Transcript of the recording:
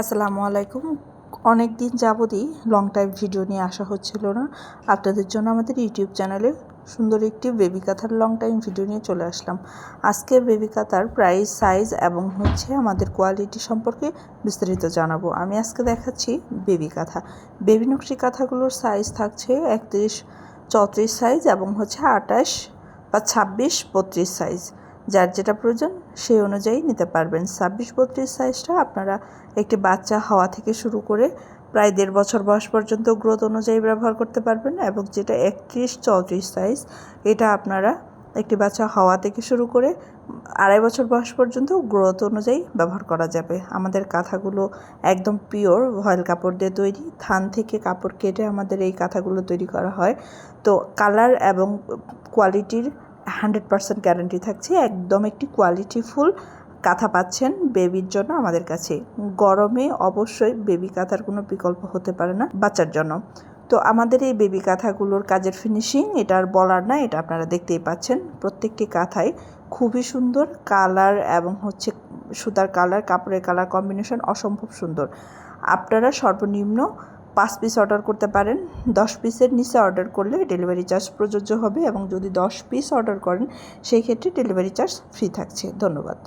আসসালামু আলাইকুম। অনেক দিন যাবতই লং টাইম ভিডিও নিয়ে আসা হচ্ছিল না। আপনাদের জন্য আমাদের ইউটিউব চ্যানেলে সুন্দর একটি বেবি কাঁথার লং টাইম ভিডিও নিয়ে চলে আসলাম। আজকে বেবি কাঁথার প্রাইস, সাইজ এবং আমাদের কোয়ালিটি সম্পর্কে বিস্তারিত জানাবো। আমি আজকে দেখাচ্ছি বেবি কাঁথা। বেবি নকশি কাঁথাগুলোর সাইজ থাকছে 31-34 সাইজ এবং 28 বা 26-32 সাইজ। যার যেটা প্রয়োজন সেই অনুযায়ী নিতে পারবেন। 26-32 সাইজটা আপনারা একটি বাচ্চা হওয়া থেকে শুরু করে প্রায় 1.5 বছর বয়স পর্যন্ত গ্রোথ অনুযায়ী ব্যবহার করতে পারবেন, এবং যেটা 31-34 সাইজ এটা আপনারা একটি বাচ্চা হওয়া থেকে শুরু করে 2.5 বছর বয়স পর্যন্ত গ্রোথ অনুযায়ী ব্যবহার করা যাবে। আমাদের কাঁথাগুলো একদম পিওর ভয়েল কাপড় দিয়ে তৈরি। থান থেকে কাপড় কেটে আমাদের এই কাঁথাগুলো তৈরি করা হয়। তো কালার এবং কোয়ালিটির 100% গ্যারান্টি থাকছে। একদম একটি কোয়ালিটিফুল কাঁথা পাচ্ছেন বেবির জন্য আমাদের কাছে। গরমে অবশ্যই বেবি কাঁথার কোনো বিকল্প হতে পারে না বাচ্চার জন্য। তো আমাদের এই বেবি কাঁথাগুলোর কাজের ফিনিশিং এটা আর বলার না, এটা আপনারা দেখতেই পাচ্ছেন। প্রত্যেকটি কাঁথাই খুবই সুন্দর কালার এবং সুতার কালার, কাপড়ের কালার কম্বিনেশন অসম্ভব সুন্দর। আপনারা সর্বনিম্ন 5 পিস অর্ডার করতে পারেন। 10 পিসের নিচে অর্ডার করলে ডেলিভারি চার্জ প্রযোজ্য হবে, এবং যদি 10 পিস অর্ডার করেন সেই ক্ষেত্রে ডেলিভারি চার্জ ফ্রি থাকছে। ধন্যবাদ।